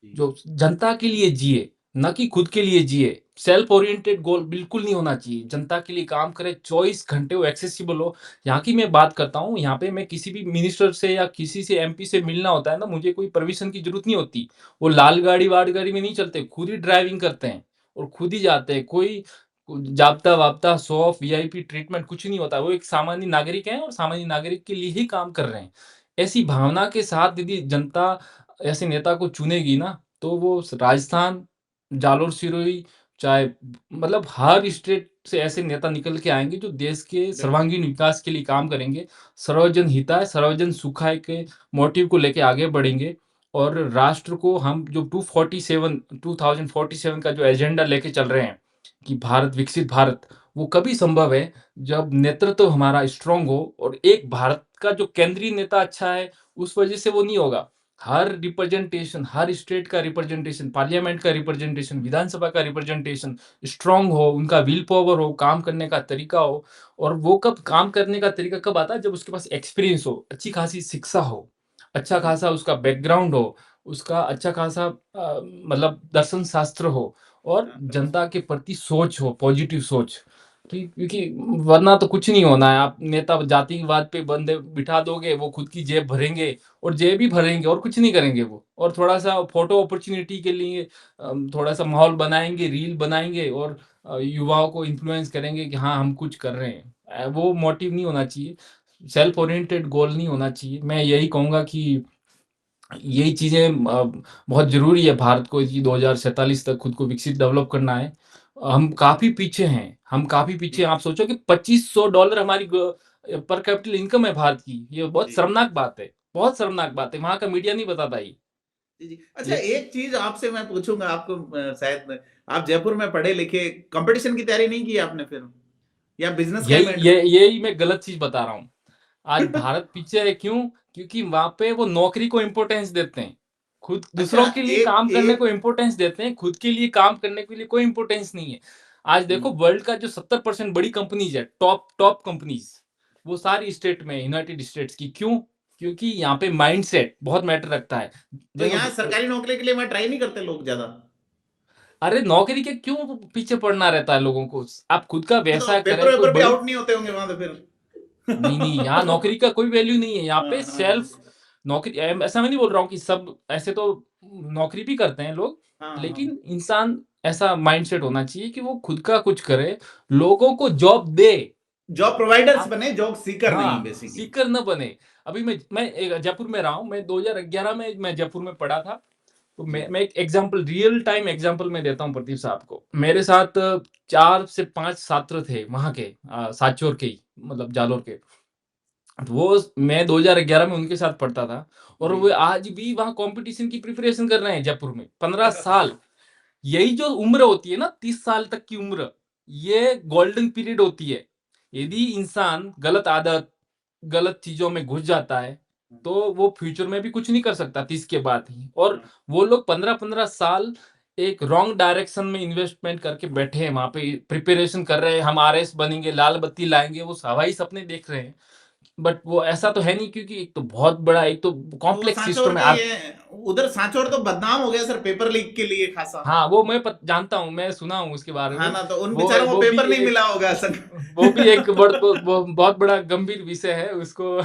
जी। जो जनता के लिए जिए, ना कि खुद के लिए जिए। सेल्फ ओरिएंटेड गोल बिल्कुल नहीं होना चाहिए। जनता के लिए काम करे, 24 घंटे वो एक्सेसिबल हो। यहाँ की मैं बात करता हूँ, यहाँ पे मैं किसी भी मिनिस्टर से या किसी से एमपी से मिलना होता है ना, मुझे कोई परमिशन की ज़रूरत नहीं होती। वो लाल गाड़ी वाड़ गाड़ी में नहीं चलते, खुद ही ड्राइविंग करते हैं और खुद ही जाते हैं। कोई जाब्ता-वाब्ता, शो ऑफ, वीआईपी ट्रीटमेंट कुछ नहीं होता। वो एक सामान्य नागरिक हैं और सामान्य नागरिक के लिए ही काम कर रहे हैं। ऐसी भावना के साथ यदि जनता ऐसे नेता को चुनेगी ना, तो वो राजस्थान, जालोर सिरोही, चाहे मतलब हर स्टेट से ऐसे नेता निकल के आएँगे जो देश के डेफ़िनिटली। सर्वांगीण विकास के लिए काम करेंगे। सर्वजन हिताय, सर्वजन सुखाय के मोटिव को लेके आगे बढ़ेंगे और राष्ट्र को हम जो 2047 का जो एजेंडा लेके चल रहे हैं कि भारत विकसित भारत, वो कभी संभव है जब नेतृत्व हमारा स्ट्रॉन्ग हो और एक भारत का जो केंद्रीय नेता अच्छा है, उस वजह से वो नहीं होगा। हर रिप्रेजेंटेशन, हर स्टेट का रिप्रेजेंटेशन, पार्लियामेंट का रिप्रेजेंटेशन, विधानसभा का रिप्रेजेंटेशन स्ट्रांग हो, उनका विल पावर हो, काम करने का तरीका हो। और वो कब काम करने का तरीका कब आता है? जब उसके पास एक्सपीरियंस हो, अच्छी खासी शिक्षा हो, अच्छा जी। खासा उसका बैकग्राउंड हो, उसका अच्छा खासा मतलब दर्शन शास्त्र हो और हाँ, समझ जनता के प्रति सोच हो, पॉजिटिव सोच। कि क्योंकि वरना तो कुछ नहीं होना है। आप नेता जातिवाद पे बंदे बिठा दोगे, वो खुद की जेब भरेंगे और जेब ही भरेंगे और कुछ नहीं करेंगे वो। और थोड़ा-सा फ़ोटो अपॉर्च्युनिटी के लिए थोड़ा-सा माहौल बनाएँगे, रील बनाएँगे और युवाओं को इन्फ्लुएंस करेंगे कि हाँ, हम कुछ कर रहे हैं। वो मोटिव नहीं होना चाहिए, सेल्फ ओरिएंटेड गोल नहीं होना चाहिए। मैं यही कहूँगा कि यही चीज़ें बहुत ज़रूरी है भारत को कि 2047 तक खुद को विकसित डेवलप करना है। हम काफ़ी पीछे हैं, हम काफ़ी पीछे हैं। जी, आप सोचो कि $2500 हमारी पर कैपिटल इनकम है भारत की। ये बहुत जी। शर्मनाक बात है, बहुत शर्मनाक बात है। वहाँ का मीडिया नहीं बताता ये। जी, जी। अच्छा, ले एक चीज़ आपसे मैं पूछूँगा, आपको शायद आप जयपुर में पढ़े-लिखे, कॉम्पिटिशन की तैयारी नहीं की आपने फिर? या बिज़नेस का ही यही माइंड? ये यही मैं गलत चीज़ बता रहा हूँ। आज भारत पीछे है क्यों? क्योंकि वहाँ पे वो नौकरी को इम्पोर्टेंस देते हैं। खुद अच्छा, दूसरों के लिए एक काम करने को एक इम्पोर्टेंस देते हैं, खुद के लिए काम करने के लिए कोई इम्पोर्टेंस नहीं है। आज हुँ, देखो वर्ल्ड का जो 70% बड़ी कंपनीज़ है, टॉप टॉप कंपनीज़, वो सारी स्टेट में है, यूनाइटेड स्टेट्स की। क्यों? क्योंकि यहाँ पे माइंडसेट बहुत मैटर रखता है। तो देखो यहाँ सरकारी नौकरी के लिए वहाँ ट्राई नहीं करते लोग ज़्यादा? अरे नौकरी के क्यों पीछे पड़ना रहता है लोगों को? आप खुद का तो व्यवसाय करें, कोई पेपर-वेपर भी बड़ी आउट नहीं होते होंगे वहाँ तो फिर? नहीं, नहीं, यहाँ नौकरी का कोई वैल्यू नहीं है। यहाँ पे हाँ, हाँ, सेल्फ बिल्कुल। नौकरी ऐसा मैं नहीं बोल रहा हूँ कि सब ऐसे तो नौकरी भी करते हैं लोग, हाँ, हाँ। लेकिन इंसान ऐसा माइंडसेट होना चाहिए कि वो खुद का कुछ करे, लोगों को जॉब दे। जॉब प्रोवाइडर्स आप बने, जॉब सीकर नहीं हाँ, बेसिकली। सीकर ना बने। अभी मैं एक जयपुर में रहा हूँ, मैं 2011 में मैं जयपुर में पढ़ा था। तो जी। मैं एक एग्ज़ाम्पल, रियल टाइम एग्ज़ाम्पल मैं देता हूँ प्रदीप साहब को। मेरे साथ 4 से 5 छात्र थे वहाँ के, सांचौर के ही, मतलब जालोर के। वो मैं 2011 में उनके साथ पढ़ता था और जी। वो आज भी वहाँ कॉम्पिटिशन की प्रिपरेशन कर रहे हैं जयपुर में, 15 साल। यही जो उम्र होती है ना, 30 साल तक की उम्र, ये गोल्डन पीरियड होती है। यदि इंसान गलत आदत, गलत चीज़ों में घुस जाता है, हाँ, तो वो फ्यूचर में भी कुछ नहीं कर सकता 30 के बाद ही। और हाँ। वो लोग 15-15 साल एक रॉन्ग डायरेक्शन में इन्वेस्टमेंट करके बैठे हैं, वहाँ पे प्रिपरेशन कर रहे हैं, हम आरएस बनेंगे, लाल बत्ती लाएँगे, वो हवाई सपने देख रहे हैं। बट वो ऐसा तो है नहीं, क्योंकि एक तो तो वो कॉम्प्लेक्स सांचौर सिस्टम है का आप। ये, उधर सांचौर तो बदनाम हो गया सर पेपर लीक के लिए खासा। हाँ, वो मैं जानता हूँ, मैं सुना हूँ उसके बारे हाँ में। ना, तो उन वो बेचारों को वो भी पेपर नहीं एक मिला होगा सर। वो भी एक बहुत बड़ा गंभीर विषय है उसको।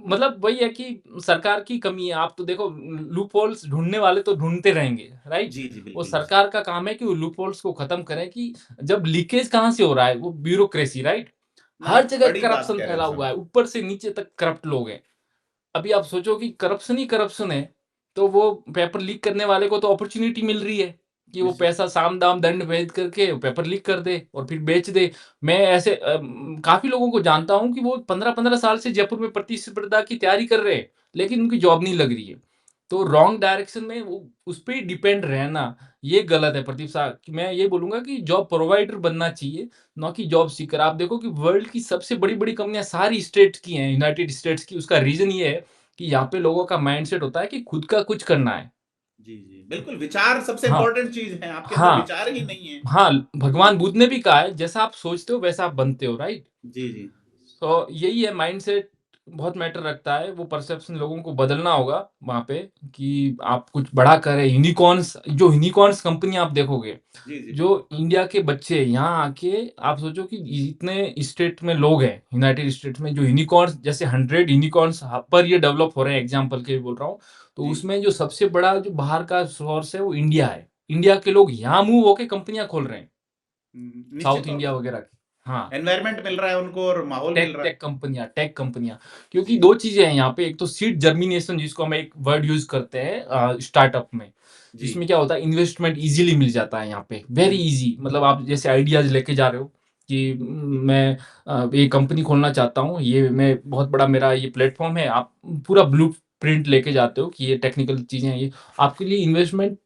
मतलब वही है कि सरकार की कमी है। आप तो देखो, लूप होल्स ढूँढने वाले तो ढूँढते रहेंगे, राइट? जी जी वो बिल्कुल। सरकार का काम है कि वो लूप होल्स को खत्म करें, कि जब लीकेज कहाँ से हो रहा है? वो ब्यूरोक्रेसी, राइट? ना, हर जगह बड़ी बात करप्शन कह रहे हो फैला सर। हुआ है, ऊपर से नीचे तक करप्ट लोग हैं। अभी आप सोचो कि करप्शन ही करप्शन है, तो वो पेपर लीक करने वाले को तो अपॉर्च्युनिटी मिल रही है कि वो निश्चित। पैसा साम-दाम दंड भेद करके पेपर लीक कर दे और फिर बेच दे। मैं ऐसे काफ़ी लोगों को जानता हूँ कि वो 15-15 साल से जयपुर में प्रतिस्पर्धा की तैयारी कर रहे हैं, लेकिन उनकी जॉब नहीं लग रही है। तो रॉन्ग डायरेक्शन में वो उस पे ही डिपेंड रहना, ये गलत है प्रतिभा। मैं ये बोलूँगा कि जॉब प्रोवाइडर बनना चाहिए, ना कि जॉब सीकर। आप देखो कि वर्ल्ड की सबसे बड़ी-बड़ी कंपनियाँ सारी स्टेट्स की हैं, यूनाइटेड स्टेट्स की। उसका रीज़न ये है कि यहाँ पे लोगों का माइंडसेट होता है कि खुद का कुछ करना है। जी जी बिल्कुल, विचार सबसे हाँ, इंपॉर्टेंट चीज है, आपके अंदर हाँ, विचार ही नहीं है। हाँ, भगवान बुद्ध ने भी कहा है, जैसा आप सोचते हो वैसा आप बनते हो, राइट? जी जी। तो यही है, माइंडसेट बहुत मैटर रखता है। वो परसेप्शन लोगों को बदलना होगा वहाँ पे, कि आप कुछ बड़ा करें। यूनिकॉर्न्स कंपनी आप देखोगे, जी जी जो बिल्कुल। इंडिया के बच्चे यहाँ आके, आप सोचो कि इतने स्टेट में लोग हैं, यूनाइटेड स्टेट्स में जो यूनिकॉर्न्स, जैसे 100 यूनिकॉर्न्स पर ईयर डेवलप हो रहे हैं, एग्जांपल के लिए बोल रहा हूँ। तो जी। उसमें जो सबसे बड़ा जो बाहर का सोर्स है वो इंडिया है। इंडिया के लोग यहाँ मूव होके कंपनियाँ खोल रहे हैं, निश्चित साउथ तौर इंडिया पर वगैरह की। हाँ। एनवायरनमेंट मिल रहा है उनको और माहौल मिल टेक रहा है। टेक कंपनियाँ टेक कंपनियाँ। क्योंकि जी 2 चीज़ें हैं यहाँ पे, एक तो सीड जर्मिनेशन, जिसको हम एक वर्ड यूज़ करते हैं स्टार्टअप में। जी। जिसमें क्या होता है, इन्वेस्टमेंट ईज़िली मिल जाता है यहाँ पे, वेरी हम्म, ईज़ी। मतलब आप जैसे आइडियाज़ लेके जा रहे हो कि मैं ये कंपनी खोलना चाहता हूँ, ये मैं बहुत बड़ा मेरा ये प्लेटफ़ॉर्म है। आप पूरा ब्लूप्रिंट लेके जाते हो कि ये टेक्निकल चीज़ें हैं ये। आपके लिए इन्वेस्टमेंट,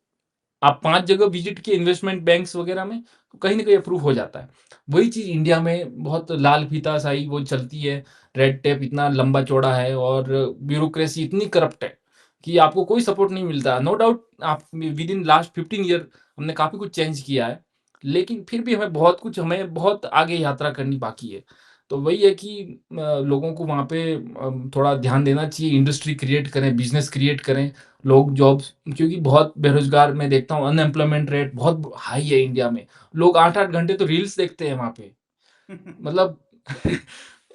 आप 5 जगह विज़िट किए इन्वेस्टमेंट बैंक्स वग़ैरह में, तो कहीं न कहीं अप्रूव हो जाता है। वही चीज़ इंडिया में बहुत लाल फीताशाही वो चलती है, रेड टेप इतना लंबा-चौड़ा है और ब्यूरोक्रेसी इतनी करप्ट है कि आपको कोई सपोर्ट नहीं मिलता। नो डाउट आप विदिन लास्ट 15 ईयर हमने काफ़ी कुछ चेंज किया है, लेकिन फिर भी हमें बहुत आगे यात्रा करनी बाकी है। तो वही है कि लोगों को वहाँ पे थोड़ा ध्यान देना चाहिए, इंडस्ट्री क्रिएट करें, बिज़नेस क्रिएट करें, लोग जॉब्स, क्योंकि बहुत बेरोज़गार मैं देखता हूँ, अनएम्प्लॉयमेंट रेट बहुत हाई है इंडिया में। लोग 8-8 घंटे तो रील्स देखते हैं वहाँ पे। मतलब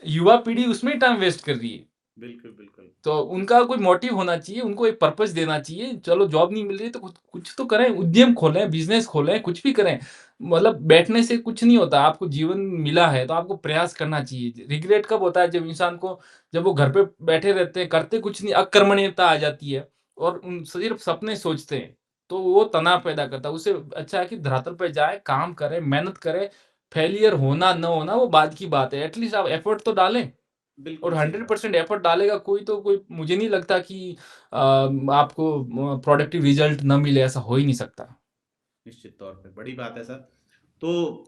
युवा पीढ़ी उसमें टाइम वेस्ट कर रही है। बिल्कुल बिल्कुल। तो उनका कोई मोटिव होना चाहिए, उनको एक पर्पस देना चाहिए। चलो जॉब नहीं मिल रही है तो कुछ कुछ तो करें, उद्यम खोलें, बिज़नेस खोलें, कुछ भी करें। मतलब बैठने से कुछ नहीं होता, आपको जीवन मिला है तो आपको प्रयास करना चाहिए। रिग्रेट कब होता है, जब वो घर पे बैठे रहते हैं, करते कुछ नहीं, अकर्मण्यता आ जाती है और सिर्फ सपने सोचते हैं, तो वो तनाव पैदा करता है। उससे अच्छा है कि धरातल पे जाएँ, काम करें, मेहनत करें, फेलियर होना, ना होना वो बाद की बात है। एटलीस्ट आप एफर्ट तो डालें। और बिल्कुल सही बात। 100% एफर्ट डालेगा कोई, तो कोई मुझे नहीं लगता कि आपको प्रोडक्टिव रिजल्ट ना मिले, ऐसा हो ही नहीं सकता। निश्चित तौर पे बड़ी बात है सर। तो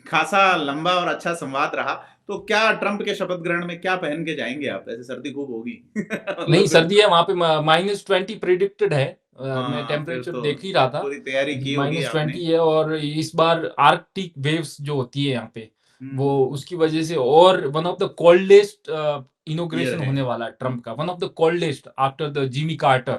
खासा लंबा और अच्छा संवाद रहा। तो क्या ट्रंप के शपथ ग्रहण में क्या पहन के जाएंगे आप? ऐसे सर्दी खूब होगी। नहीं, मतलब सर्दी है वहाँ पे, -20 प्रेडिक्टेड है। मैं हाँ, फिर टेम्परेचर तो देख ही रहा था पूरी तैयारी कि की होगी आपने। -20 है, और इस बार आर्कटिक वेव्स जो होती है यहाँ पे, वो हम्म। उसकी वजह से, और one of the coldest year inauguration है। होने वाला है ट्रम्प का, one of the coldest after the Jimmy Carter.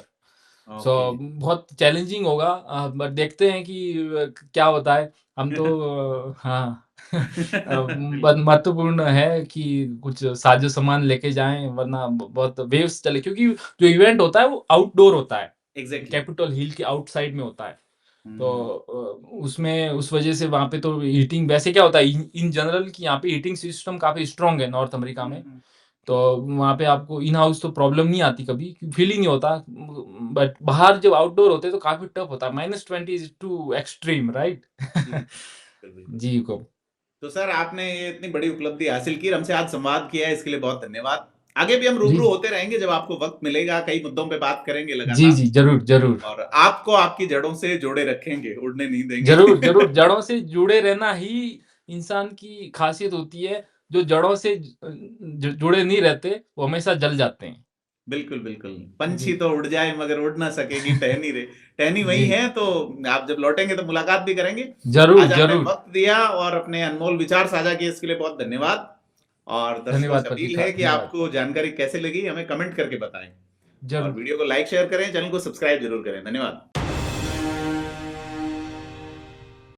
So okay. बहुत चैलेंजिंग होगा, बट देखते हैं कि क्या होता है। हम तो हाँ। बिल्कुल। महत्वपूर्ण है कि कुछ साजो सामान लेके जाएं, वरना बहुत वेव्स चले, क्योंकि जो इवेंट होता है वो आउटडोर होता है, एग्जैक्टली। कैपिटल हिल के आउटसाइड में होता है। तो हम्म। उसमें उस वजह से वहाँ पे तो हीटिंग, वैसे क्या होता है इन जनरल कि यहाँ पे हीटिंग सिस्टम काफ़ी स्ट्रांग है नॉर्थ अमेरिका में। हम्म। तो वहाँ पे आपको इन हाउस तो प्रॉब्लम नहीं आती कभी, फील ही नहीं होता। बट बाहर जब आउटडोर होते हैं तो काफ़ी टफ होता है, -20 इज़ टू एक्सट्रीम, राइट? जी बिल्कुल बिल्कुल। जी को तो सर आपने ये इतनी बड़ी उपलब्धि हासिल की, हमसे आज संवाद किया है, इसके लिए बहुत धन्यवाद। आगे भी हम जी, रूबरू होते रहेंगे, जब आपको वक्त मिलेगा कई मुद्दों पे बात करेंगे जी, लगातार। जी, ज़रूर, ज़रूर। और आपको आपकी जड़ों से जोड़े रखेंगे, उड़ने नहीं देंगे। ज़रूर, ज़रूर, जड़ों से जुड़े रहना ही इंसान की ख़ासियत होती है। जो जड़ों से जुड़े नहीं रहते, वो हमेशा जल जाते हैं। बिल्कुल बिल्कुल। जी। पंछी तो उड़ जाए मगर उड़ ना सकेगी टहनी रे। टहनी वही जी, है, तो आप जब लौटेंगे तो मुलाकात भी करेंगे। ज़रूर, आज आपने ज़रूर। वक्त दिया और अपने अनमोल विचार साझा किए, इसके लिए बहुत धन्यवाद। और दर्शकों धन्यवाद से अपील पत्रिका, है कि धन्यवाद। आपको जानकारी कैसे लगी हमें कमेंट करके बताएं और ज़रूर। वीडियो को लाइक शेयर करें, चैनल को सब्सक्राइब जरूर करें। धन्यवाद।